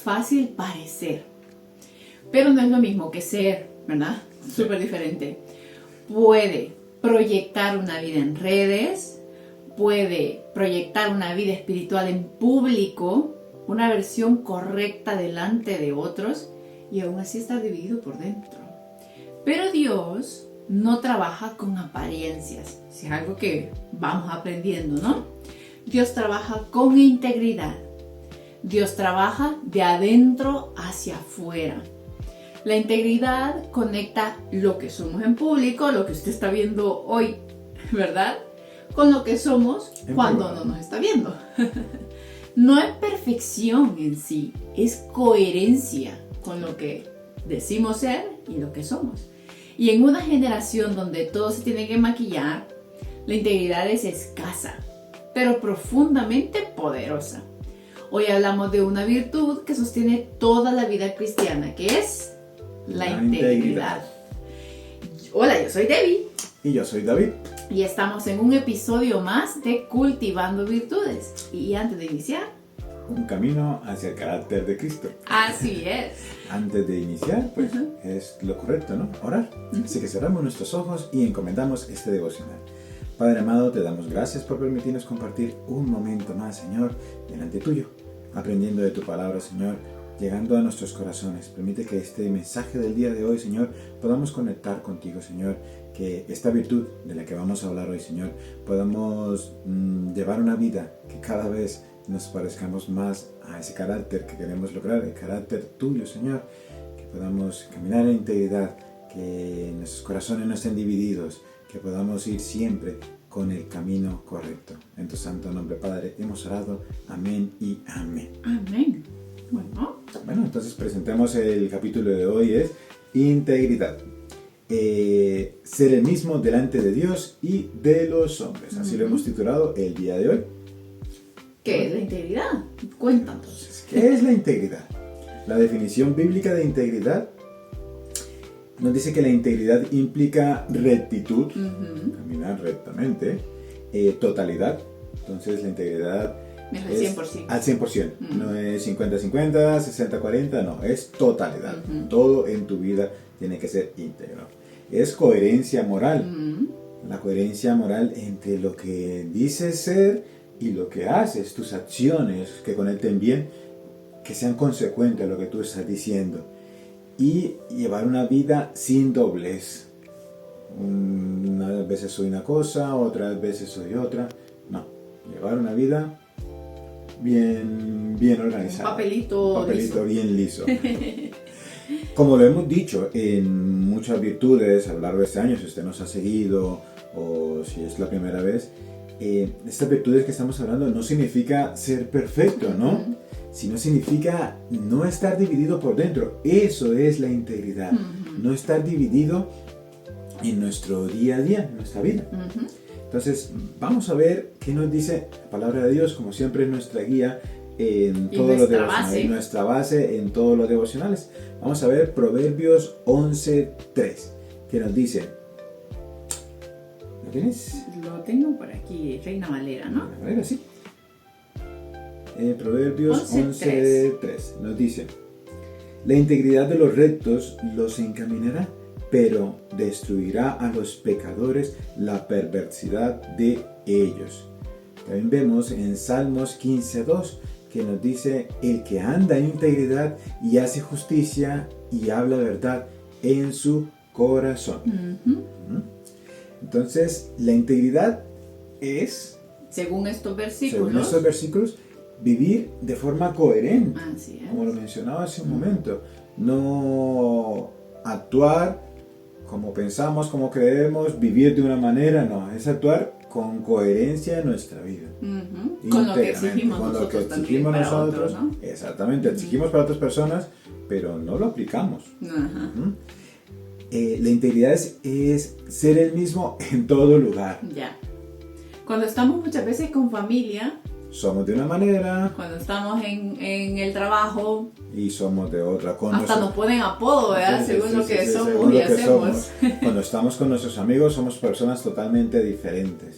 fácil parecer, pero no es lo mismo que ser, ¿verdad? Súper diferente. Puede proyectar una vida en redes, puede proyectar una vida espiritual en público, una versión correcta delante de otros y aún así estar dividido por dentro. Pero Dios no trabaja con apariencias, es algo que vamos aprendiendo, ¿no? Dios trabaja con integridad. Dios trabaja de adentro hacia afuera. La integridad conecta lo que somos en público, lo que usted está viendo hoy, ¿verdad? Con lo que somos cuando no nos está viendo. No es perfección en sí, es coherencia con lo que decimos ser y lo que somos. Y en una generación donde todo se tiene que maquillar, la integridad es escasa, pero profundamente poderosa. Hoy hablamos de una virtud que sostiene toda la vida cristiana, que es la integridad. Hola, yo soy Debbie. Y yo soy David. Y estamos en un episodio más de Cultivando Virtudes. Y antes de iniciar, un camino hacia el carácter de Cristo. Así es. Antes de iniciar, pues es lo correcto, ¿no? Orar. Así que cerramos nuestros ojos y encomendamos este devocional. Padre amado, te damos gracias por permitirnos compartir un momento más, Señor, delante tuyo, aprendiendo de tu palabra, Señor, llegando a nuestros corazones. Permite que este mensaje del día de hoy, Señor, podamos conectar contigo, Señor, que esta virtud de la que vamos a hablar hoy, Señor, podamos llevar una vida que cada vez nos parezcamos más a ese carácter que queremos lograr, el carácter tuyo, Señor, que podamos caminar en integridad, que nuestros corazones no estén divididos, que podamos ir siempre con el camino correcto. En tu santo nombre, Padre, hemos orado. Amén y amén. Amén. Bueno, entonces presentemos el capítulo de hoy, es integridad. Ser el mismo delante de Dios y de los hombres. Así lo hemos titulado el día de hoy. ¿Qué es la integridad? Cuéntanos. ¿Qué es la integridad? La definición bíblica de integridad nos dice que la integridad implica rectitud, caminar rectamente, totalidad. Entonces la integridad es al 100%. No es 50-50, 60-40, no, es totalidad. Todo en tu vida tiene que ser íntegro. Es coherencia moral. La coherencia moral entre lo que dices ser y lo que haces, tus acciones que conecten bien, que sean consecuentes a lo que tú estás diciendo. Y llevar una vida sin doblez. Unas veces soy una cosa, otras veces soy otra. No, llevar una vida bien organizada. Un papelito liso. Bien liso. Como lo hemos dicho en muchas virtudes a lo largo de este año, si usted nos ha seguido o si es la primera vez, estas virtudes que estamos hablando no significa ser perfecto, ¿no? Sino significa no estar dividido por dentro. Eso es la integridad. No estar dividido en nuestro día a día, en nuestra vida. Entonces, vamos a ver qué nos dice la palabra de Dios, como siempre es nuestra guía en todos los devocionales, nuestra base en todos los devocionales. Vamos a ver Proverbios 11:3, que nos dice, ¿lo tienes? Lo tengo por aquí, Reina Valera, ¿no? Reina Valera, sí. Proverbios 11:3 nos dice, la integridad de los rectos los encaminará, pero destruirá a los pecadores la perversidad de ellos. También vemos en Salmos 15:2 que nos dice, el que anda en integridad y hace justicia y habla verdad en su corazón. Entonces, la integridad es, según estos versículos, vivir de forma coherente. Así es. Como lo mencionaba hace un momento. No actuar como pensamos, como creemos, vivir de una manera, no. Es actuar con coherencia en nuestra vida. Con lo que exigimos nosotros, ¿no? Exactamente, exigimos para otras personas, pero no lo aplicamos. La integridad es ser el mismo en todo lugar. Ya. Cuando estamos muchas veces con familia, somos de una manera. Cuando estamos en el trabajo, y somos de otra. Hasta nos ponen apodo, ¿verdad? Según lo que somos y hacemos. Cuando estamos con nuestros amigos somos personas totalmente diferentes.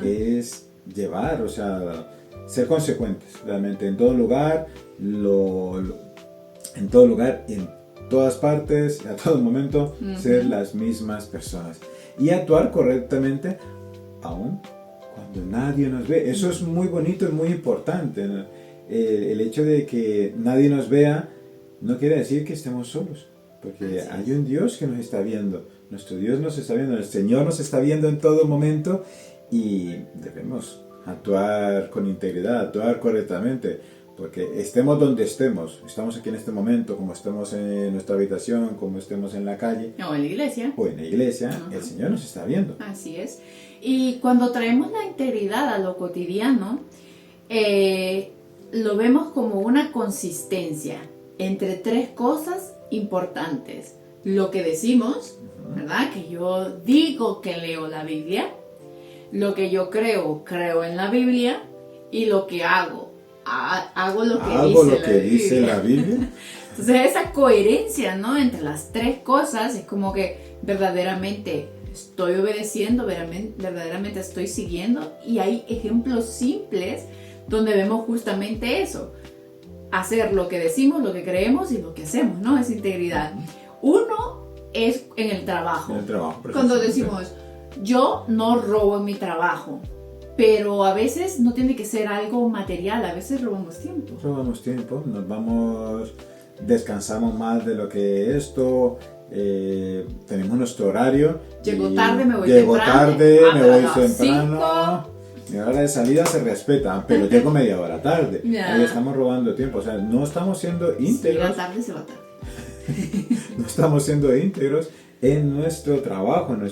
Es llevar, o sea, ser consecuentes realmente en todo lugar. en todo lugar, en todas partes, a todo momento, ser las mismas personas. Y actuar correctamente aún cuando nadie nos ve. Eso es muy bonito y muy importante, ¿no? El hecho de que nadie nos vea no quiere decir que estemos solos, porque hay un Dios que nos está viendo, nuestro Dios nos está viendo, el Señor nos está viendo en todo momento y debemos actuar con integridad, actuar correctamente, porque estemos donde estemos, estamos aquí en este momento, como estemos en nuestra habitación, como estemos en la calle o en la iglesia, el Señor nos está viendo. Así es. Y cuando traemos la integridad a lo cotidiano, lo vemos como una consistencia entre tres cosas importantes. Lo que decimos, ¿verdad? Que yo digo que leo la Biblia, lo que yo creo en la Biblia, y lo que hago lo que dice la Biblia. Entonces esa coherencia, ¿no? Entre las tres cosas es como que verdaderamente estoy obedeciendo, verdaderamente estoy siguiendo, y hay ejemplos simples donde vemos justamente eso. Hacer lo que decimos, lo que creemos y lo que hacemos, ¿no? Es integridad. Uno es en el trabajo. Cuando decimos, yo no robo en mi trabajo, pero a veces no tiene que ser algo material, a veces robamos tiempo. Nos vamos, descansamos más de lo que esto, tenemos nuestro horario. Llego tarde, me voy temprano. Mi hora de salida se respeta, pero llego media hora tarde. Ahí estamos robando tiempo, o sea, no estamos siendo íntegros. Si va tarde, se va tarde. No estamos siendo íntegros en nuestro trabajo, en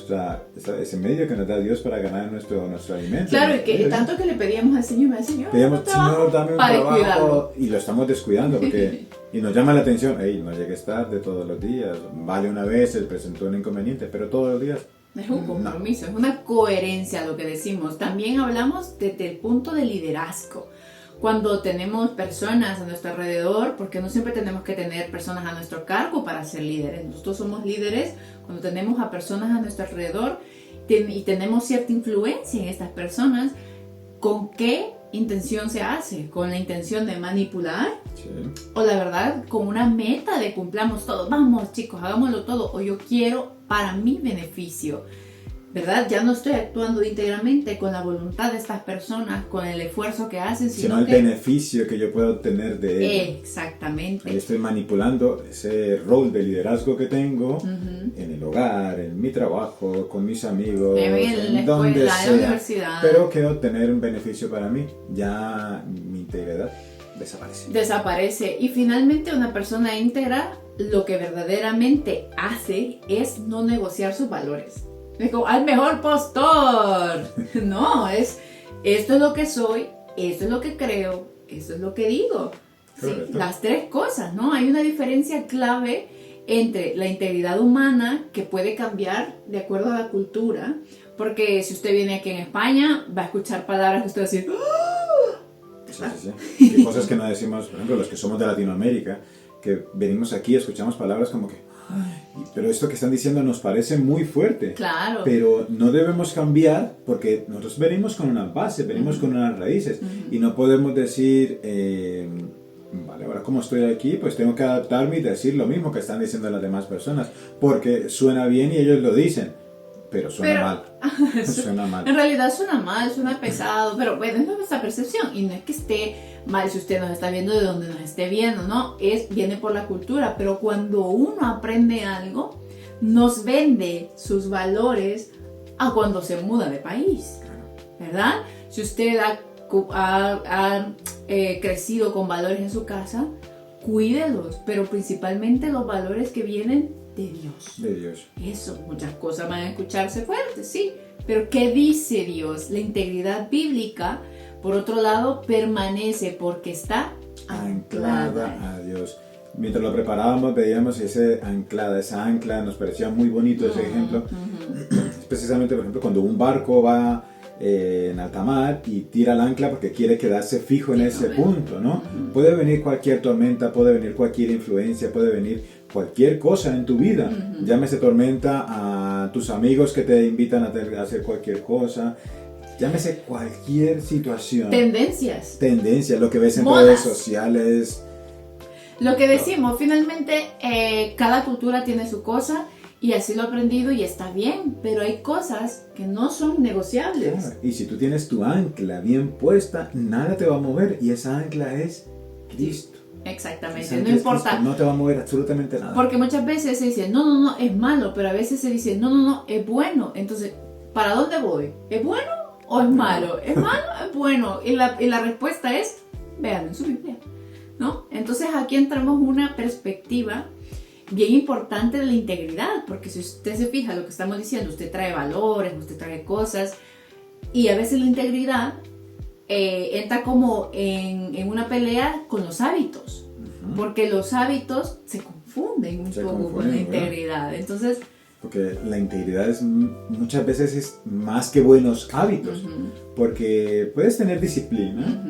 ese medio que nos da Dios para ganar nuestro alimento. Claro, y que tanto que le pedíamos al Señor, Señor, dame un trabajo, y lo estamos descuidando porque y nos llama la atención, no llegues tarde todos los días, vale una vez, se presentó un inconveniente, pero todos los días. Es un compromiso, es una coherencia lo que decimos. También hablamos desde el punto de liderazgo. Cuando tenemos personas a nuestro alrededor, porque no siempre tenemos que tener personas a nuestro cargo para ser líderes. Nosotros somos líderes cuando tenemos a personas a nuestro alrededor y tenemos cierta influencia en estas personas. ¿Con qué intención se hace? ¿Con la intención de manipular? Sí. ¿O la verdad con una meta de cumplamos todo? Vamos chicos, hagámoslo todo. O yo quiero para mi beneficio, ¿verdad? Ya no estoy actuando íntegramente con la voluntad de estas personas, con el esfuerzo que hacen, sino el beneficio que yo puedo obtener de ello. Exactamente. Ahí estoy manipulando ese rol de liderazgo que tengo en el hogar, en mi trabajo, con mis amigos, en donde la sea, universidad. pero quiero obtener un beneficio para mí. Ya mi integridad desaparece. Y finalmente una persona íntegra lo que verdaderamente hace es no negociar sus valores. Es como, al mejor postor. No, esto es lo que soy, esto es lo que creo, esto es lo que digo. Sí, las tres cosas, ¿no? Hay una diferencia clave entre la integridad humana que puede cambiar de acuerdo a la cultura, porque si usted viene aquí en España va a escuchar palabras que usted va a decir Sí. Y cosas que no decimos, por ejemplo, los que somos de Latinoamérica, que venimos aquí y escuchamos palabras como que pero esto que están diciendo nos parece muy fuerte. Claro. Pero no debemos cambiar porque nosotros venimos con una base, venimos con unas raíces y no podemos decir, vale, ahora como estoy aquí, pues tengo que adaptarme y decir lo mismo que están diciendo las demás personas porque suena bien y ellos lo dicen. Pero suena mal. Suena mal. En realidad suena mal, suena pesado, pero bueno, es nuestra percepción. Y no es que esté mal si usted nos está viendo de donde nos esté viendo, ¿no? Viene por la cultura. Pero cuando uno aprende algo, nos vende sus valores a cuando se muda de país, ¿verdad? Si usted ha crecido con valores en su casa, cuídelos, pero principalmente los valores que vienen de Dios. Eso, muchas cosas van a escucharse fuertes, sí, pero ¿qué dice Dios? La integridad bíblica, por otro lado, permanece porque está anclada a Dios. Mientras lo preparábamos veíamos esa ancla, nos parecía muy bonito ese ejemplo. Es precisamente, por ejemplo, cuando un barco va en alta mar y tira el ancla porque quiere quedarse fijo en ese punto, ¿no? Puede venir cualquier tormenta, puede venir cualquier influencia, puede venir cualquier cosa en tu vida. Llámese tormenta a tus amigos que te invitan a hacer cualquier cosa. Llámese cualquier situación. Tendencias, lo que ves en redes sociales. Lo que decimos, finalmente, cada cultura tiene su cosa y así lo he aprendido y está bien, pero hay cosas que no son negociables. Claro, y si tú tienes tu ancla bien puesta, nada te va a mover y esa ancla es Cristo. Exactamente, Esa no ancla es importa. Cristo, no te va a mover absolutamente nada. Porque muchas veces se dice, no, es malo, pero a veces se dice, no, es bueno. Entonces, ¿para dónde voy? ¿Es bueno o es malo? ¿Es malo o es bueno? Y la respuesta es, vean en su Biblia, ¿no? Entonces aquí entramos una perspectiva bien importante de la integridad, porque si usted se fija lo que estamos diciendo, usted trae valores, usted trae cosas, y a veces la integridad entra como en una pelea con los hábitos, porque los hábitos se confunden un poco con la integridad. Entonces, porque la integridad es muchas veces es más que buenos hábitos, porque puedes tener disciplina,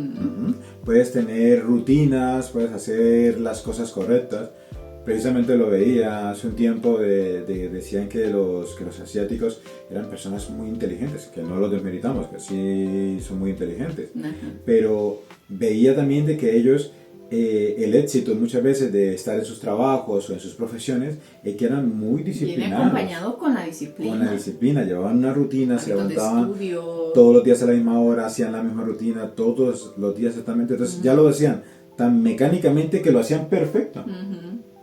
puedes tener rutinas, puedes hacer las cosas correctas. Precisamente lo veía hace un tiempo, decían que los asiáticos eran personas muy inteligentes, que no los desmeritamos, que sí son muy inteligentes, pero veía también de que ellos, el éxito muchas veces de estar en sus trabajos o en sus profesiones, es que eran muy disciplinados. Viene acompañado con la disciplina. Con la disciplina, llevaban una rutina, se levantaban estudio, todos los días a la misma hora, hacían la misma rutina, todos los días exactamente, entonces ya lo hacían tan mecánicamente que lo hacían perfecto.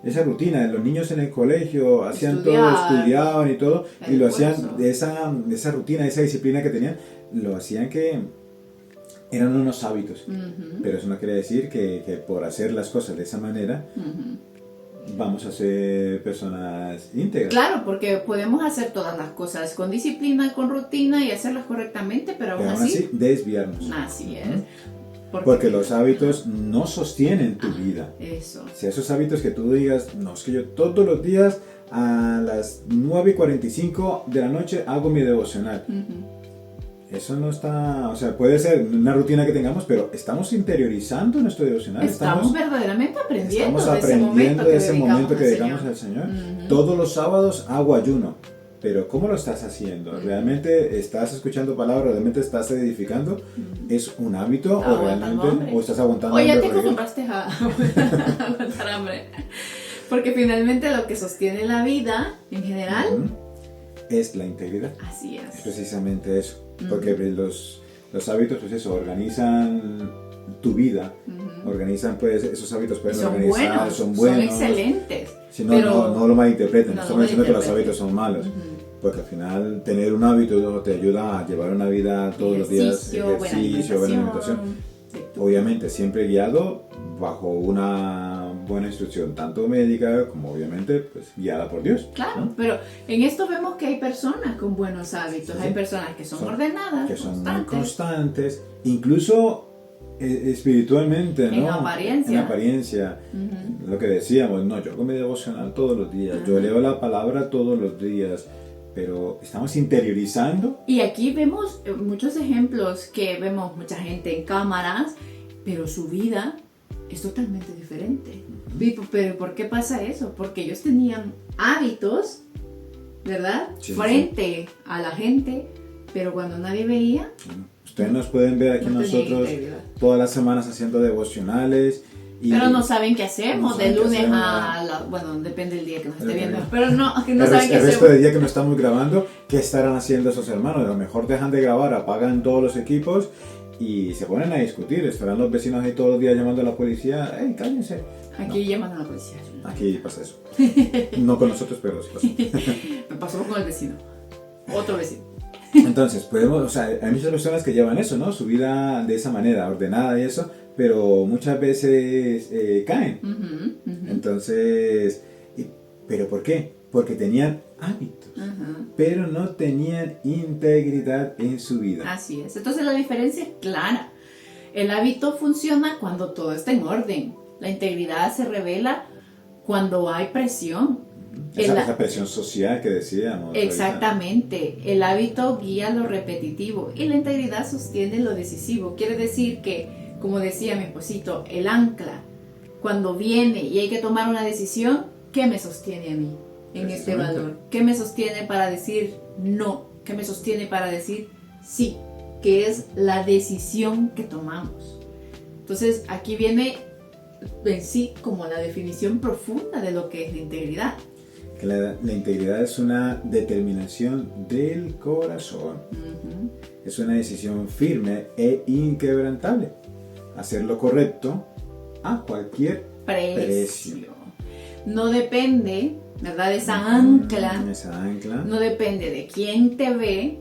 Esa rutina, los niños en el colegio hacían todo, estudiaban y todo, y lo hacían, esa rutina, esa disciplina que tenían, lo hacían que eran unos hábitos. Pero eso no quiere decir que por hacer las cosas de esa manera vamos a ser personas íntegras. Claro, porque podemos hacer todas las cosas con disciplina, con rutina y hacerlas correctamente, pero aún así desviarnos. Así es. Porque los hábitos no sostienen tu vida. Eso. Si esos hábitos que tú digas, no, es que yo todos los días a las 9:45 de la noche hago mi devocional. Eso no está, o sea, puede ser una rutina que tengamos, pero estamos interiorizando nuestro devocional. Estamos verdaderamente aprendiendo, de ese momento que dedicamos al Señor. Todos los sábados hago ayuno. Pero ¿cómo lo estás haciendo? ¿Realmente estás escuchando palabras? ¿Realmente estás edificando? ¿Es un hábito o realmente o estás aguantando hambre? O ya hambre? te acostumbraste a aguantar hambre. Porque finalmente lo que sostiene la vida en general es la integridad. Así es. Es precisamente eso. Porque los hábitos, pues eso, organizan tu vida. Organizan, pues, esos hábitos pueden organizar, son buenos. Son excelentes. Si no, pero no lo malinterpreten, no estamos diciendo que los hábitos son malos. Porque al final tener un hábito te ayuda a llevar una vida todos los días, ejercicio, buena alimentación. Obviamente siempre guiado bajo una buena instrucción, tanto médica como obviamente pues, guiada por Dios. Claro, ¿no? Pero en esto vemos que hay personas con buenos hábitos, hay personas que son ordenadas, que son muy constantes, incluso espiritualmente, ¿no? En apariencia. Lo que decíamos, no, yo hago mi devocional todos los días, yo leo la palabra todos los días, pero estamos interiorizando. Y aquí vemos muchos ejemplos que vemos mucha gente en cámaras, pero su vida es totalmente diferente. Pero ¿por qué pasa eso? Porque ellos tenían hábitos, ¿verdad? Frente a la gente, pero cuando nadie veía... Ustedes nos pueden ver aquí nosotros todas las semanas haciendo devocionales. Pero no saben qué hacemos de lunes bueno, depende del día que nos esté viendo, pero no saben qué hacemos. El resto del día que no estamos grabando, ¿qué estarán haciendo esos hermanos? A lo mejor dejan de grabar, apagan todos los equipos y se ponen a discutir. Estarán los vecinos ahí todos los días llamando a la policía. ¡Ey, cállense! Aquí llaman a la policía. Aquí pasa eso. No con nosotros, pero sí pasa. Me pasó con el vecino. Otro vecino. Entonces, hay muchas personas que llevan eso, ¿no? Su vida de esa manera, ordenada y eso, pero muchas veces caen. Entonces, ¿pero por qué? Porque tenían hábitos, pero no tenían integridad en su vida. Así es. Entonces la diferencia es clara. El hábito funciona cuando todo está en orden. La integridad se revela cuando hay presión. Esa presión social que decíamos. Exactamente. Ahorita. El hábito guía lo repetitivo y la integridad sostiene lo decisivo. Quiere decir que, como decía mi esposito, el ancla, cuando viene y hay que tomar una decisión, ¿qué me sostiene a mí en este valor? ¿Qué me sostiene para decir no? ¿Qué me sostiene para decir sí? Que es la decisión que tomamos. Entonces aquí viene en sí como la definición profunda de lo que es la integridad. Que la integridad es una determinación del corazón. Uh-huh. Es una decisión firme e inquebrantable. Hacer lo correcto a cualquier precio. No depende, ¿verdad? Esa ancla. Esa ancla. No depende de quién te ve,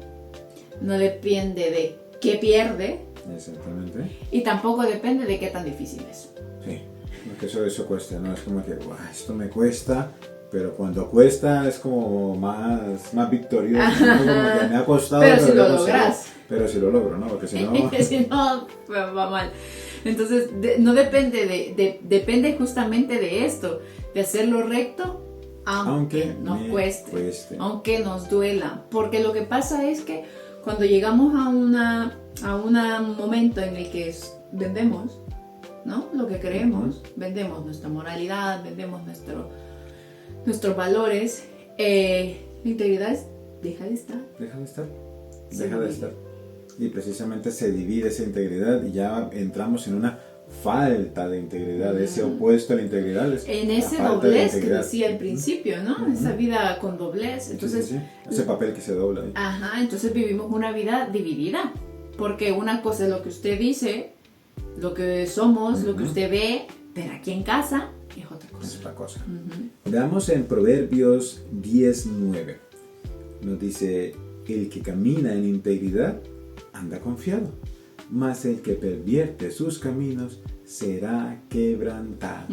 no depende de qué pierde. Exactamente. Y tampoco depende de qué tan difícil es. Sí, porque eso cuesta, ¿no? Es como que, esto me cuesta, pero cuando cuesta es como más victorioso, ¿no? Como que me ha costado. Pero si lo logras. Pero si lo logro, ¿no? Porque si no... si no, pues va mal. Entonces, no depende depende justamente de esto, de hacer lo recto, aunque nos cueste, aunque nos duela. Porque lo que pasa es que cuando llegamos a un momento en el que vendemos, ¿no? Lo que creemos, vendemos nuestra moralidad, vendemos nuestros valores, la integridad deja de estar. Deja de estar. Y precisamente se divide esa integridad y ya entramos en una falta de integridad, ese opuesto a la integridad. En ese doblez que decía al principio, ¿no? Esa vida con doblez. Entonces, sí. Ese papel que se dobla ahí. Ajá, entonces vivimos una vida dividida. Porque una cosa es lo que usted dice, lo que somos, lo que usted ve, pero aquí en casa es otra cosa. Es otra cosa. Veamos en Proverbios 10:9. Nos dice, el que camina en integridad anda confiado, mas el que pervierte sus caminos será quebrantado.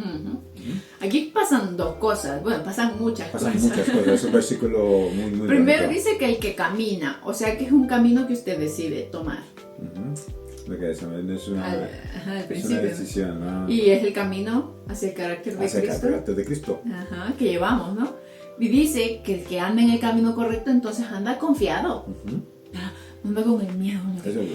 Aquí pasan dos cosas, bueno, pasan muchas cosas. Es un versículo muy Primero bonito. dice que el que camina, o sea que es un camino que usted decide tomar. Lo que es una decisión, ¿no? Y es el camino hacia el carácter de Cristo. El carácter de Cristo. Ajá, que llevamos, ¿no? Y dice que el que anda en el camino correcto, entonces anda confiado. No anda con el miedo.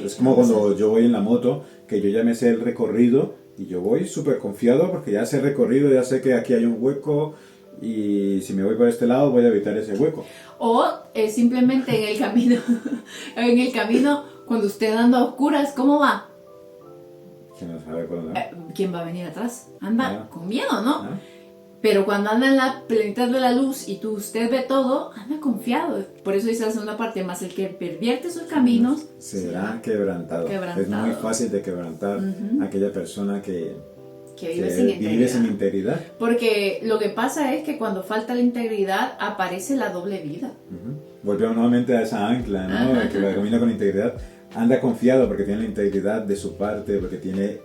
Es como cuando yo voy en la moto, que yo ya me sé el recorrido y yo voy súper confiado porque ya sé el recorrido, ya sé que aquí hay un hueco y si me voy por este lado voy a evitar ese hueco. O simplemente en el camino, cuando usted anda a oscuras, ¿cómo va? ¿Quién no sabe por dónde? ¿Quién va a venir atrás? Anda con miedo, ¿no? Pero cuando anda en la plenitud de la luz y usted ve todo, anda confiado. Por eso dice la segunda parte, más el que pervierte sus caminos será quebrantado. Es muy fácil de quebrantar a aquella persona que vive sin integridad. Porque lo que pasa es que cuando falta la integridad aparece la doble vida. Volvemos nuevamente a esa ancla, ¿no? El que camina con integridad anda confiado porque tiene la integridad de su parte, porque tiene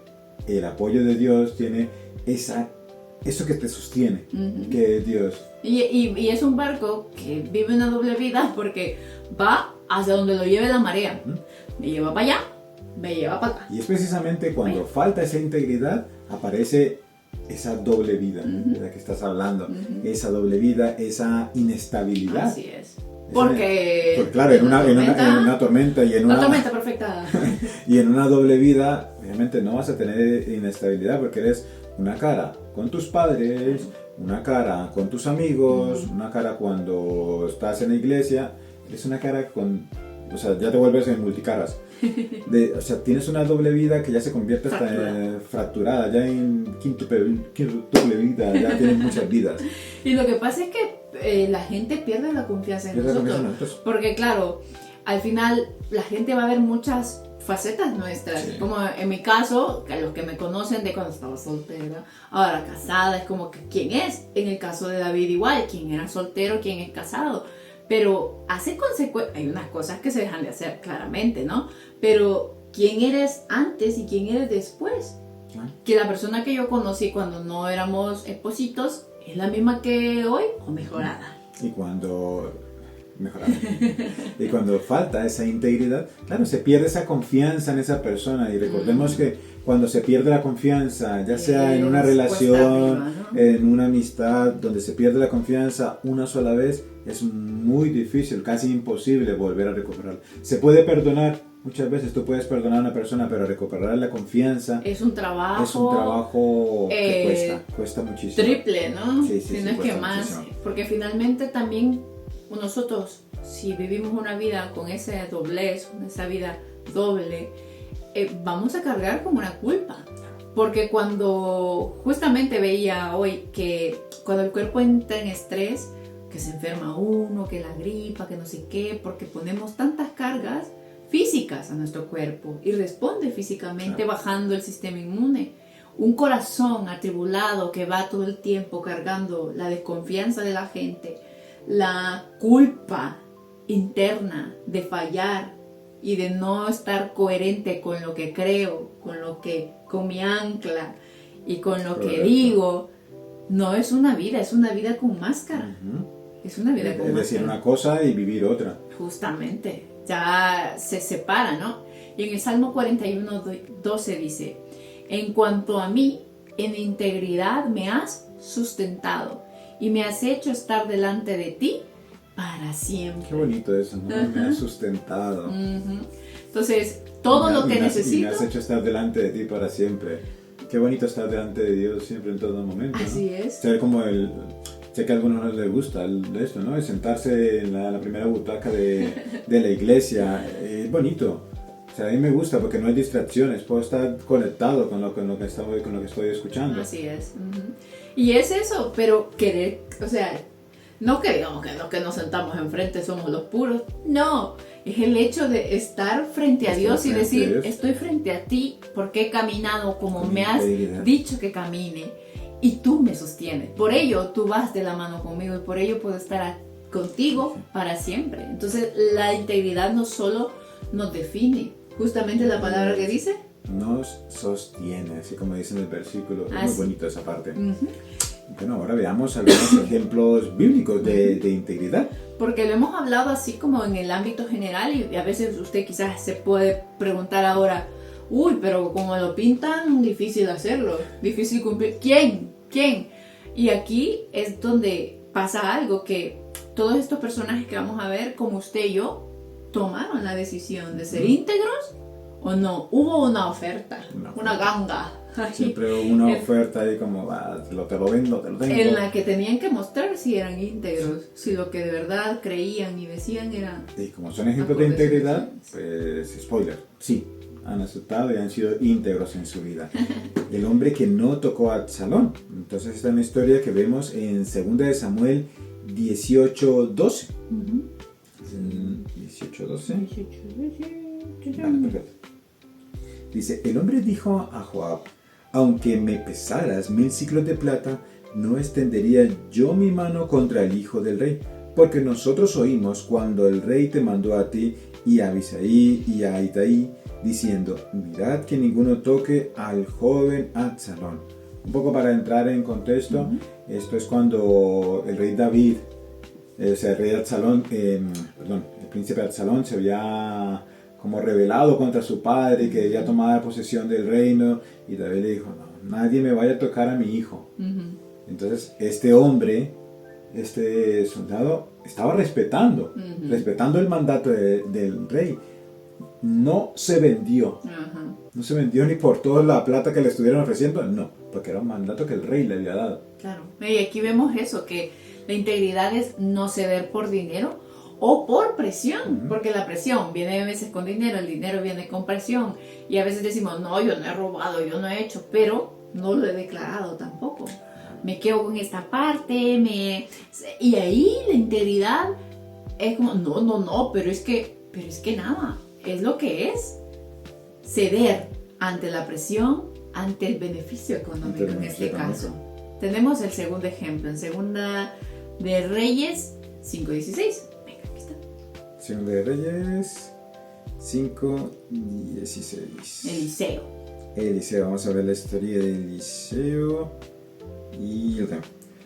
el apoyo de Dios, tiene eso que te sostiene, que es Dios. Y es un barco que vive una doble vida porque va hacia donde lo lleve la marea. Me lleva para allá, me lleva para acá. Y es precisamente cuando falta esa integridad, aparece esa doble vida de la que estás hablando. Esa doble vida, esa inestabilidad. Así es. Porque claro, en una tormenta y en una tormenta perfecta. Y en una doble vida, obviamente no vas a tener inestabilidad porque eres una cara con tus padres, una cara con tus amigos, una cara cuando estás en la iglesia, es una cara o sea, ya te vuelves en multicaras. O sea, tienes una doble vida que ya se convierte hasta fracturada, ya en quintuple vida, ya tienes muchas vidas. Y lo que pasa es que la gente pierde la confianza en nosotros. Porque claro, al final la gente va a ver muchas facetas nuestras, como en mi caso, que los que me conocen de cuando estaba soltera, ahora casada, es como que quién es. En el caso de David igual, quién era soltero, quién es casado, pero hay unas cosas que se dejan de hacer claramente, ¿no? Pero quién eres antes y quién eres después, que la persona que yo conocí cuando no éramos espositos es la misma que hoy o mejorada. Y cuando falta esa integridad, claro, se pierde esa confianza en esa persona. Y recordemos que cuando se pierde la confianza, ya sea en una relación, ¿no? En una amistad, donde se pierde la confianza una sola vez, es muy difícil, casi imposible volver a recuperarla. Se puede perdonar, muchas veces tú puedes perdonar a una persona, pero recuperar la confianza es un trabajo que cuesta muchísimo. Triple, ¿no? Sí, si no es que más, muchísimo. Porque finalmente también nosotros, si vivimos una vida con ese doblez, con esa vida doble, vamos a cargar con una culpa. Porque cuando justamente veía hoy que cuando el cuerpo entra en estrés, que se enferma uno, que la gripa, que no sé qué, porque ponemos tantas cargas físicas a nuestro cuerpo y responde físicamente bajando el sistema inmune. Un corazón atribulado que va todo el tiempo cargando la desconfianza de la gente, la culpa interna de fallar y de no estar coherente con lo que creo, con mi ancla y con lo que digo, no es una vida, es una vida con máscara. Es una vida con máscara. Es decir una cosa y vivir otra. Justamente, ya se separa, ¿no? Y en el Salmo 41:12 dice: en cuanto a mí, en integridad me has sustentado y me has hecho estar delante de ti para siempre. Qué bonito eso, ¿no? Me has sustentado. Entonces, todo lo que necesito... Y me has hecho estar delante de ti para siempre. Qué bonito estar delante de Dios siempre en todo momento, ¿no? Así es. Sé que a algunos no les gusta esto, ¿no? Es sentarse en la primera butaca de la iglesia. Es bonito. O sea, a mí me gusta porque no hay distracciones, puedo estar conectado con lo que estoy escuchando. Así es. Y es eso, pero querer, o sea, no que digamos que los que nos sentamos enfrente somos los puros, no, es el hecho de estar frente a Dios y decir, estoy frente a ti porque he caminado como me has dicho que camine y tú me sostienes. Por ello tú vas de la mano conmigo y por ello puedo estar contigo para siempre. Entonces la integridad no solo nos define, justamente la palabra que dice nos sostiene, así como dice en el versículo. Es muy bonito esa parte. Bueno, ahora veamos algunos ejemplos bíblicos de integridad. Porque lo hemos hablado así como en el ámbito general y a veces usted quizás se puede preguntar ahora, uy, pero como lo pintan, difícil hacerlo, difícil cumplir. ¿Quién? Y aquí es donde pasa algo, que todos estos personajes que vamos a ver, como usted y yo, tomaron la decisión de ser íntegros o no. Hubo una oferta, una ganga. Siempre hubo una oferta ahí como, te lo vendo, te lo tengo. En la que tenían que mostrar si eran íntegros, si lo que de verdad creían y decían era... Y como son ejemplos de integridad, pues spoiler, sí, han aceptado y han sido íntegros en su vida. El hombre que no tocó a Absalón. Entonces esta es una historia que vemos en 2 de Samuel 18:12. 18:12. Vale, perfecto. Dice, el hombre dijo a Joab, aunque me pesaras 1000 siclos de plata, no extendería yo mi mano contra el hijo del rey, porque nosotros oímos cuando el rey te mandó a ti y a Abisai y a Itaí, diciendo, mirad que ninguno toque al joven Absalón. Un poco para entrar en contexto, esto es cuando el rey David, el rey Absalón, el príncipe Absalón se había como rebelado contra su padre, que quería tomar posesión del reino, y David le dijo, no, nadie me vaya a tocar a mi hijo. Entonces este hombre, este soldado, estaba respetando el mandato del rey. No se vendió. No se vendió ni por toda la plata que le estuvieron ofreciendo, no, porque era un mandato que el rey le había dado. Claro, y aquí vemos eso, que la integridad es no ceder por dinero o por presión, porque la presión viene a veces con dinero, el dinero viene con presión, y a veces decimos, no, yo no he robado, yo no he hecho, pero no lo he declarado tampoco. Me quedo con esta parte, y ahí la integridad es como, no, pero es que nada, es lo que es ceder ante la presión, ante el beneficio económico en este caso. Tenemos el segundo ejemplo, en Segunda de Reyes 5:16. Venga, aquí está. Segunda de Reyes 5:16. Eliseo, vamos a ver la historia de Eliseo y el tema.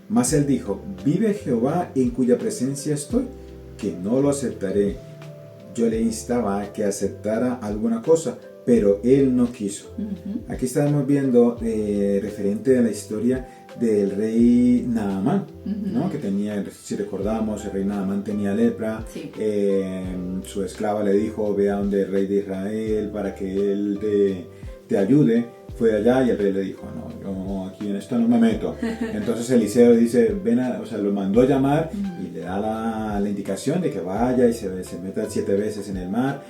Mas él dijo, vive Jehová en cuya presencia estoy, que no lo aceptaré. Yo le instaba a que aceptara alguna cosa, pero él no quiso. Aquí estamos viendo referente a la historia del rey Naamán, ¿no? Que tenía, si recordamos, el rey Naamán tenía lepra. Sí. Su esclava le dijo, ve a donde el rey de Israel para que él te ayude. fue allá y el rey le dijo, no, yo aquí en esto no me meto. Entonces Eliseo dice, o sea, lo mandó a llamar y le da la indicación de que vaya y se meta 7 veces en el mar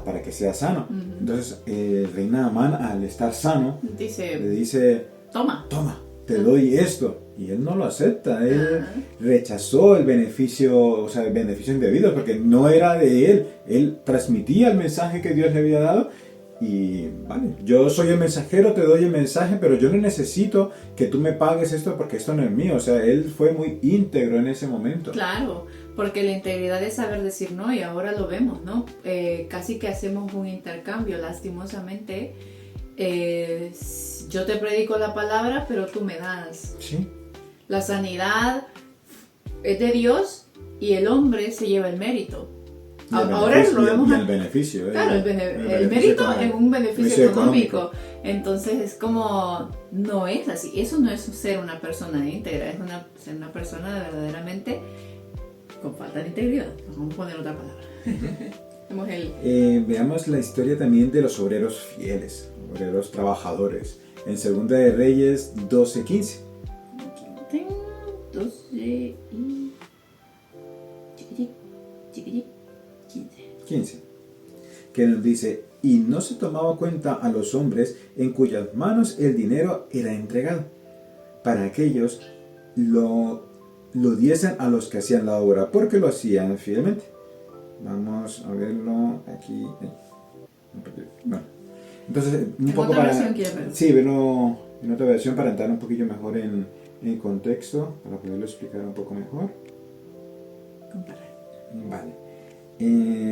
para que sea sano. Entonces el rey Naamán, al estar sano, le dice, toma, te doy esto. Y él no lo acepta, él rechazó el beneficio, o sea, el beneficio indebido, porque no era de él transmitía el mensaje que Dios le había dado. Y vale, yo soy el mensajero, te doy el mensaje, pero yo no necesito que tú me pagues esto porque esto no es mío. O sea, él fue muy íntegro en ese momento. Claro, porque la integridad es saber decir no, y ahora lo vemos, ¿no? Casi que hacemos un intercambio, lastimosamente. Yo te predico la palabra, pero tú me das. Sí. La sanidad es de Dios y el hombre se lleva el mérito. Ahora lo vemos. Y el beneficio. Claro, el mérito es un beneficio económico. Entonces es como, no es así. Eso no es ser una persona íntegra, es ser una persona verdaderamente con falta de integridad. Vamos a poner otra palabra. Veamos la historia también de los obreros fieles, obreros trabajadores. En Segunda de Reyes 12:15. 15, que nos dice, y no se tomaba cuenta a los hombres en cuyas manos el dinero era entregado, para que ellos lo diesen a los que hacían la obra, porque lo hacían fielmente. Vamos a verlo aquí. Bueno, entonces, un poco para... Sí, verlo en otra versión para entrar un poquillo mejor en contexto, para poderlo explicar un poco mejor. Comparar. Vale.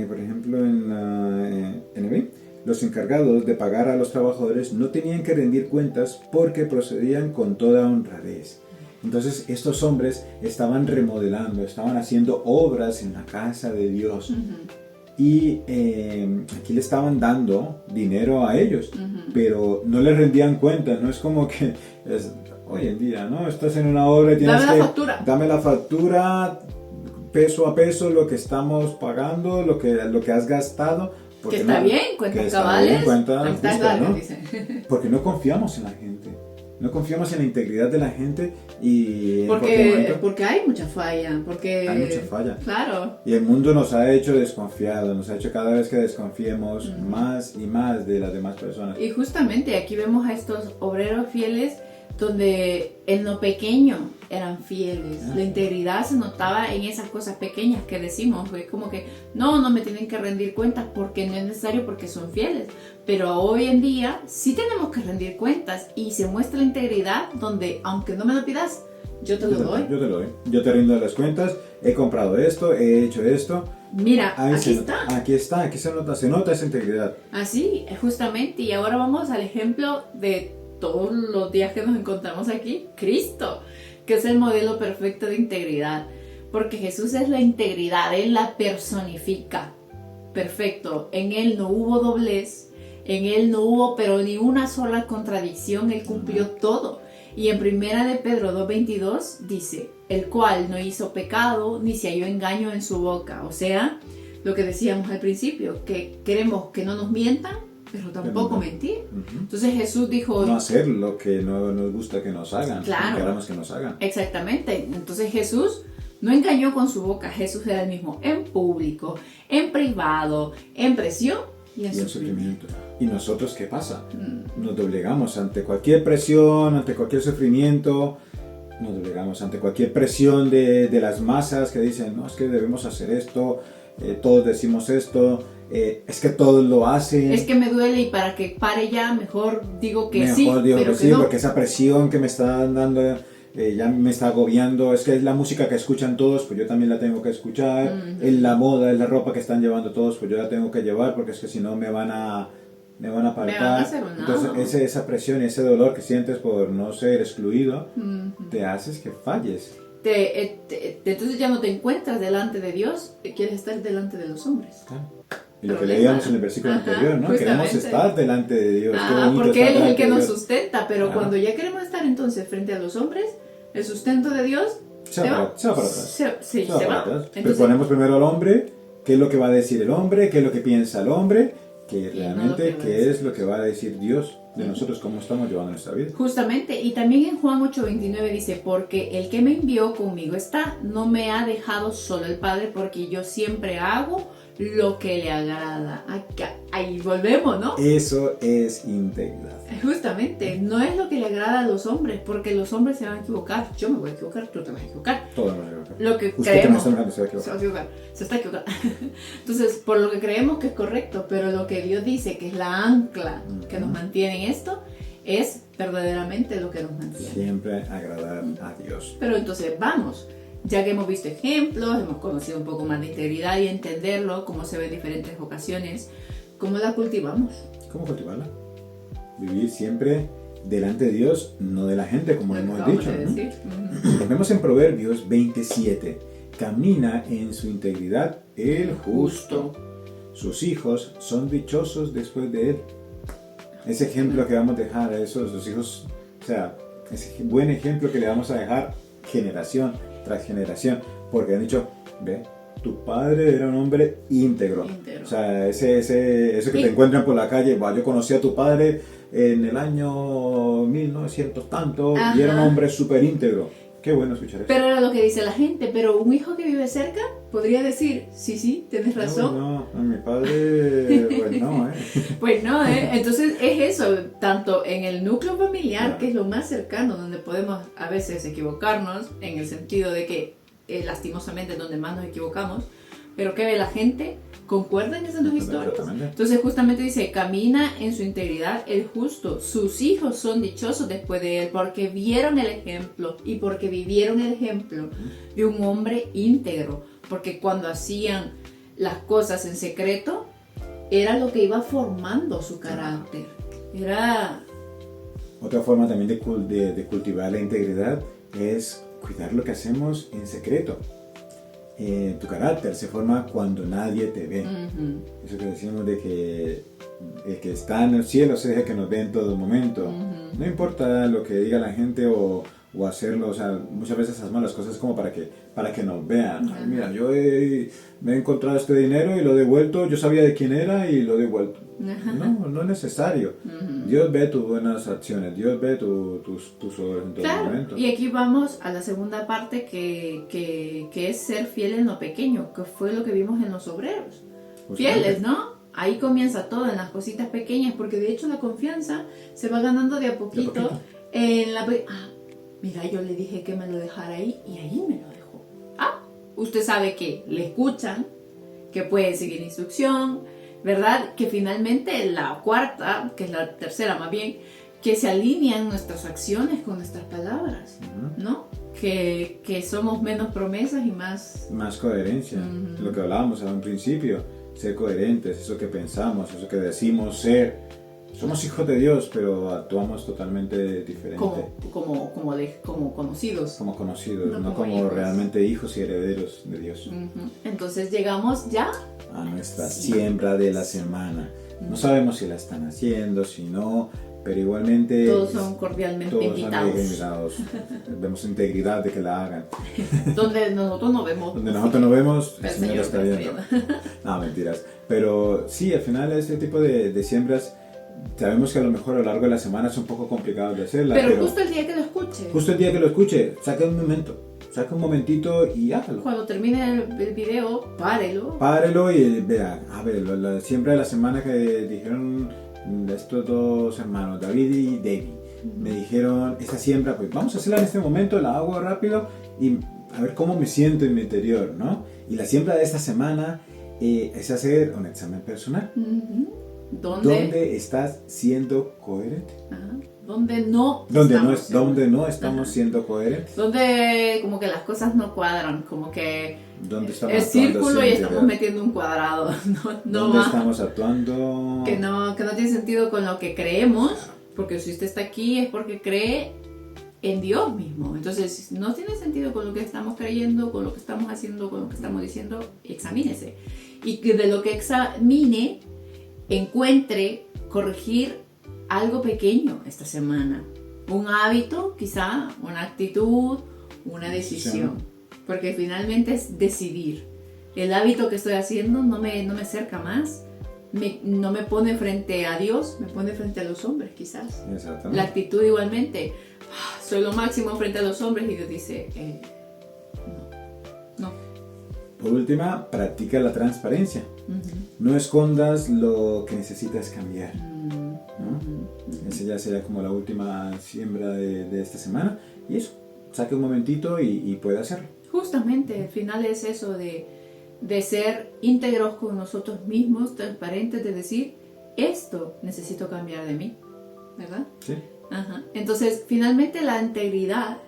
Por ejemplo, en la NB, los encargados de pagar a los trabajadores no tenían que rendir cuentas porque procedían con toda honradez. Entonces estos hombres estaban remodelando, estaban haciendo obras en la casa de Dios. Y aquí le estaban dando dinero a ellos, pero no les rendían cuentas. No es como que hoy en día, ¿no? Estás en una obra y tienes dame la factura, peso a peso, lo que estamos pagando, lo que has gastado. Que está bien, cuentas cabales. Cuentas justas, ¿no? Porque no confiamos en la gente. No confiamos en la integridad de la gente y... Porque hay mucha falla. Hay mucha falla. Claro. Y el mundo nos ha hecho desconfiados, nos ha hecho cada vez que desconfiemos más y más de las demás personas. Y justamente aquí vemos a estos obreros fieles donde en lo pequeño eran fieles. La integridad se notaba en esas cosas pequeñas que decimos. Es como que no me tienen que rendir cuentas porque no es necesario, porque son fieles. Pero hoy en día sí tenemos que rendir cuentas y se muestra la integridad donde, aunque no me lo pidas, yo te lo doy. Yo te lo doy. Yo te rindo las cuentas, he comprado esto, he hecho esto. Mira, aquí está. Aquí se nota esa integridad. Así, justamente. Y ahora vamos al ejemplo de todos los días que nos encontramos aquí, Cristo, que es el modelo perfecto de integridad, porque Jesús es la integridad, Él la personifica, perfecto, en Él no hubo doblez, en Él no hubo pero ni una sola contradicción, Él cumplió todo. Y en Primera de Pedro 2:22 dice, el cual no hizo pecado ni se halló engaño en su boca. O sea, lo que decíamos al principio, que queremos que no nos mientan, pero tampoco mentir. Entonces Jesús dijo... No hacer lo que no nos gusta que nos hagan. Claro. Lo que queramos que nos hagan. Exactamente. Entonces Jesús no engañó con su boca. Jesús era el mismo en público, en privado, en presión y en sufrimiento. ¿Y nosotros qué pasa? Nos doblegamos ante cualquier presión, ante cualquier sufrimiento. Nos doblegamos ante cualquier presión de las masas que dicen, no, es que debemos hacer esto, todos decimos esto. Es que todos lo hacen. Es que me duele y para que pare ya, mejor digo que sí. Mejor digo pero que sí, no. Porque esa presión que me están dando ya me está agobiando. Es que es la música que escuchan todos, pues yo también la tengo que escuchar. Es la moda, es la ropa que están llevando todos, pues yo la tengo que llevar, porque es que si no me van a apartar. Entonces esa presión y ese dolor que sientes por no ser excluido, te haces que falles. Entonces ya no te encuentras delante de Dios, quieres estar delante de los hombres. Claro. Y lo que leíamos en el versículo anterior, ¿no? Queremos estar delante de Dios. Porque Él es el que nos sustenta, pero cuando ya queremos estar entonces frente a los hombres, el sustento de Dios se va para atrás. Se va. Pero ponemos primero al hombre, qué es lo que va a decir el hombre, qué es lo que piensa el hombre, que realmente qué es lo que va a decir Dios. de nosotros, cómo estamos llevando nuestra vida. Justamente, y también en Juan 8:29 dice, porque el que me envió conmigo está, no me ha dejado solo el Padre, porque yo siempre hago lo que le agrada. Ahí volvemos, ¿no? Eso es integridad. Justamente, no es lo que le agrada a los hombres, porque los hombres se van a equivocar, yo me voy a equivocar, tú te vas a equivocar. Todos nos equivocamos. Lo que Usted creemos, que nos está mirando se va a equivocar. se va a equivocar, se está equivocando. Entonces, por lo que creemos que es correcto, pero lo que Dios dice que es la ancla que nos mantiene en esto, es verdaderamente lo que nos mantiene. Siempre agradar a Dios. Pero entonces vamos, ya que hemos visto ejemplos, hemos conocido un poco más de integridad y entenderlo, cómo se ve en diferentes ocasiones, ¿cómo la cultivamos? ¿Cómo cultivarla? Vivir siempre delante de Dios, no de la gente, como Lo hemos acabamos dicho, de ¿no? decir. Vemos en Proverbios 27, camina en su integridad el justo. Sus hijos son dichosos después de él. Ese ejemplo que vamos a dejar a esos los hijos, o sea, ese buen ejemplo que le vamos a dejar generación tras generación, porque han dicho, ve, tu padre era un hombre íntegro. O sea, eso que te encuentran por la calle, yo conocí a tu padre en el año 1900 tanto, Ajá. y era un hombre súper íntegro. Qué bueno escuchar eso. Pero era lo que dice la gente, pero un hijo que vive cerca podría decir, sí, tienes razón. No, a mi padre, pues no, Pues no, entonces es eso, tanto en el núcleo familiar, Claro. que es lo más cercano, donde podemos a veces equivocarnos, en el sentido de que lastimosamente es donde más nos equivocamos, pero que ve la gente, concuerdan esas dos historias. Exactamente. Entonces justamente dice, camina en su integridad el justo, sus hijos son dichosos después de él, porque vieron el ejemplo y porque vivieron el ejemplo de un hombre íntegro, porque cuando hacían las cosas en secreto, era lo que iba formando su carácter. Era... Otra forma también de cultivar la integridad es cuidar lo que hacemos en secreto. Tu carácter se forma cuando nadie te ve. Eso que decimos de que el que está en el cielo se deja que nos ve en todo momento. No importa lo que diga la gente o hacerlo, o sea, muchas veces hacemos las cosas como para que nos vean. Ay, mira, me he encontrado este dinero y lo he devuelto, yo sabía de quién era y lo he devuelto. No es necesario. Dios ve tus buenas acciones, Dios ve tus obras en todo momento. Y aquí vamos a la segunda parte que es ser fiel en lo pequeño, que fue lo que vimos en los obreros. Fieles, ¿no? Ahí comienza todo, en las cositas pequeñas, porque de hecho la confianza se va ganando de a poquito. Mira, yo le dije que me lo dejara ahí y ahí me lo dejó. Usted sabe que le escuchan, que puede seguir instrucción, ¿verdad? Que finalmente la cuarta, que es la tercera más bien, que se alinean nuestras acciones con nuestras palabras, ¿no? Que somos menos promesas y más coherencia. Lo que hablábamos a un principio, ser coherentes, eso que pensamos, eso que decimos ser. Somos hijos de Dios, pero actuamos totalmente diferente. Como conocidos. Como conocidos, no como como hijos. Realmente hijos y herederos de Dios. Entonces llegamos ya A nuestra siembra de la semana. No sabemos si la están haciendo, si no, pero igualmente todos son cordialmente invitados. Vemos integridad de que la hagan. Donde nosotros no vemos. Donde nosotros no vemos, el El Señor Señor está está viendo. No, mentiras. Pero sí, al final este tipo de siembras, sabemos que a lo mejor a lo largo de la semana es un poco complicado de hacerla. Pero justo el día que lo escuche. Justo el día que lo escuche, saca un momento. Saca un momentito y hágalo. Cuando termine el video, párelo. Párelo y vea, a ver, la siembra de la semana que dijeron estos dos hermanos, David y Debbie, me dijeron, esta siembra, pues vamos a hacerla en este momento, la hago rápido y a ver cómo me siento en mi interior, ¿no? Y la siembra de esta semana es hacer un examen personal. ¿Dónde estás siendo coherente? Donde no estamos siendo coherentes. Donde como que las cosas no cuadran, como que ¿Dónde estamos el círculo y siempre? estamos metiendo un cuadrado. ¿Dónde estamos actuando? Que no tiene sentido con lo que creemos, porque si usted está aquí es porque cree en Dios mismo. Entonces, si no tiene sentido con lo que estamos creyendo, con lo que estamos haciendo, con lo que estamos diciendo, examínese. Y que de lo que examine, encuentre corregir algo pequeño esta semana. Un hábito, quizá, una actitud, una decisión. Porque finalmente es decidir. El hábito que estoy haciendo no me acerca más no me pone frente a Dios, me pone frente a los hombres, quizás. Exactamente. La actitud igualmente, soy lo máximo frente a los hombres, y Dios dice, no. Por última, practica la transparencia. Uh-huh. No escondas lo que necesitas cambiar. Uh-huh. ¿No? Esa ya será como la última siembra de esta semana. Y eso, saque un momentito y puede hacerlo. Justamente, al final es eso de ser íntegros con nosotros mismos, transparentes, de decir, esto necesito cambiar de mí, ¿verdad? Sí. Ajá. Entonces, finalmente la integridad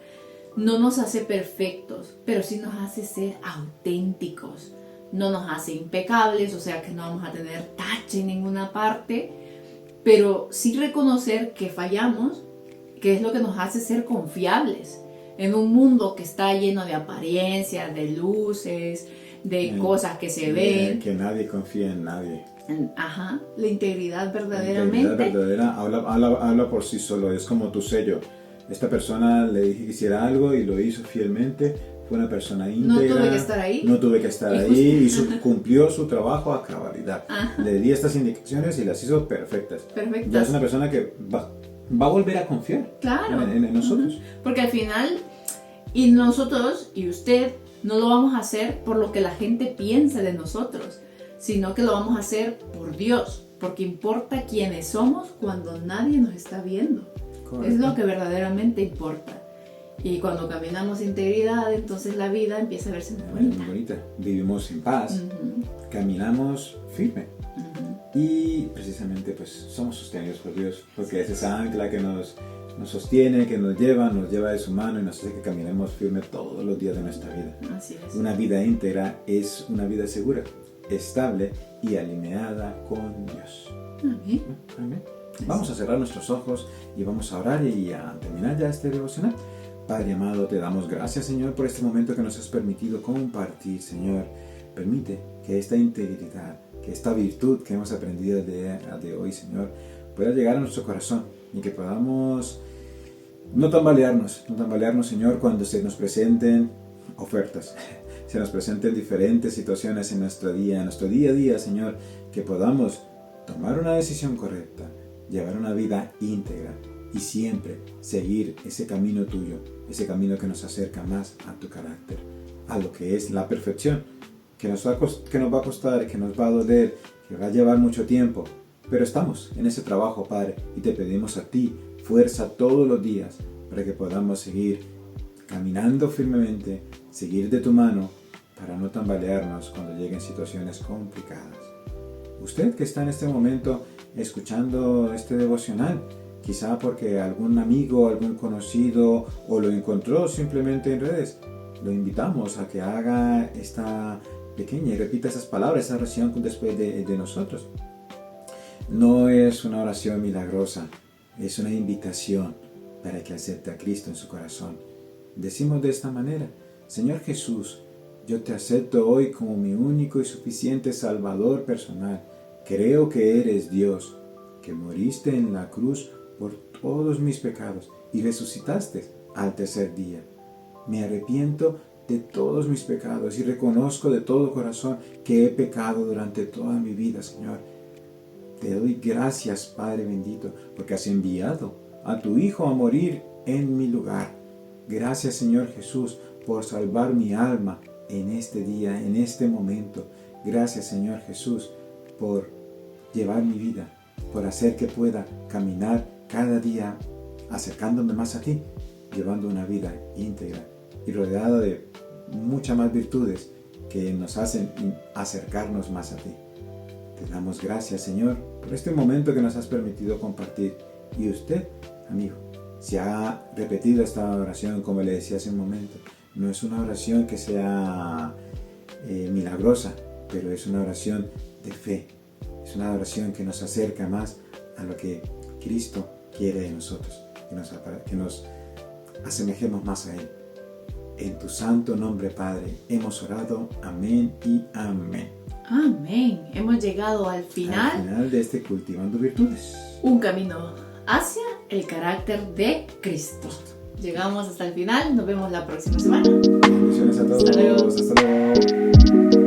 no nos hace perfectos, pero sí nos hace ser auténticos. No nos hace impecables, o sea que no vamos a tener tache en ninguna parte, pero sí reconocer que fallamos, que es lo que nos hace ser confiables en un mundo que está lleno de apariencias, de luces, de cosas que se ven. Que nadie confía en nadie. Ajá, la integridad verdaderamente. La integridad verdadera habla por sí solo, es como tu sello. Esta persona le dije que hiciera algo y lo hizo fielmente, fue una persona íntegra. No tuve que estar ahí. No tuve que estar ahí y cumplió su trabajo a cabalidad. Ajá. Le di estas indicaciones y las hizo perfectas. Ya es una persona que va a volver a confiar, claro, en nosotros. Porque al final, y nosotros y usted, no lo vamos a hacer por lo que la gente piensa de nosotros, sino que lo vamos a hacer por Dios, porque importa quiénes somos cuando nadie nos está viendo. Correcto. Es lo que verdaderamente importa. Y cuando caminamos integridad, entonces la vida empieza a verse muy bonita. Vivimos en paz, caminamos firme. Y precisamente pues somos sostenidos por Dios, porque es esa ancla que nos sostiene, que nos lleva de su mano y nos hace que caminemos firme todos los días de nuestra vida. Así es. Una vida íntegra es una vida segura, estable y alineada con Dios. Amén. Amén. Vamos a cerrar nuestros ojos y vamos a orar y a terminar ya este devocional. Padre amado, te damos gracias, Señor, por este momento que nos has permitido compartir, Señor. Permite que esta integridad, que esta virtud que hemos aprendido de hoy, Señor, pueda llegar a nuestro corazón y que podamos no tambalearnos, Señor, cuando se nos presenten ofertas, se nos presenten diferentes situaciones en nuestro día a día, Señor, que podamos tomar una decisión correcta, llevar una vida íntegra y siempre seguir ese camino tuyo, ese camino que nos acerca más a tu carácter, a lo que es la perfección, que nos va a costar, que nos va a doler, que va a llevar mucho tiempo, pero estamos en ese trabajo, Padre, y te pedimos a ti fuerza todos los días para que podamos seguir caminando firmemente, seguir de tu mano para no tambalearnos cuando lleguen situaciones complicadas. Usted que está en este momento escuchando este devocional, quizá porque algún amigo, algún conocido o lo encontró simplemente en redes, lo invitamos a que haga esta pequeña y repita esas palabras, esa oración después de nosotros. No es una oración milagrosa, es una invitación para que acepte a Cristo en su corazón. Decimos de esta manera: Señor Jesús, yo te acepto hoy como mi único y suficiente Salvador personal. Creo que eres Dios, que moriste en la cruz por todos mis pecados y resucitaste al tercer día. Me arrepiento de todos mis pecados y reconozco de todo corazón que he pecado durante toda mi vida, Señor. Te doy gracias, Padre bendito, porque has enviado a tu Hijo a morir en mi lugar. Gracias, Señor Jesús, por salvar mi alma en este día, en este momento. Gracias, Señor Jesús, por llevar mi vida, por hacer que pueda caminar cada día acercándome más a ti, llevando una vida íntegra y rodeada de muchas más virtudes que nos hacen acercarnos más a ti. Te damos gracias, Señor, por este momento que nos has permitido compartir. Y usted, amigo, si ha repetido esta oración, como le decía hace un momento, no es una oración que sea milagrosa, pero es una oración de fe. Es una oración que nos acerca más a lo que Cristo quiere de nosotros, que nos asemejemos más a Él. En tu santo nombre, Padre, hemos orado. Amén y amén. Amén. Hemos llegado al final. Al final de este Cultivando Virtudes. Un camino hacia el carácter de Cristo. Llegamos hasta el final. Nos vemos la próxima semana. Bendiciones a todos. Hasta luego. Hasta luego.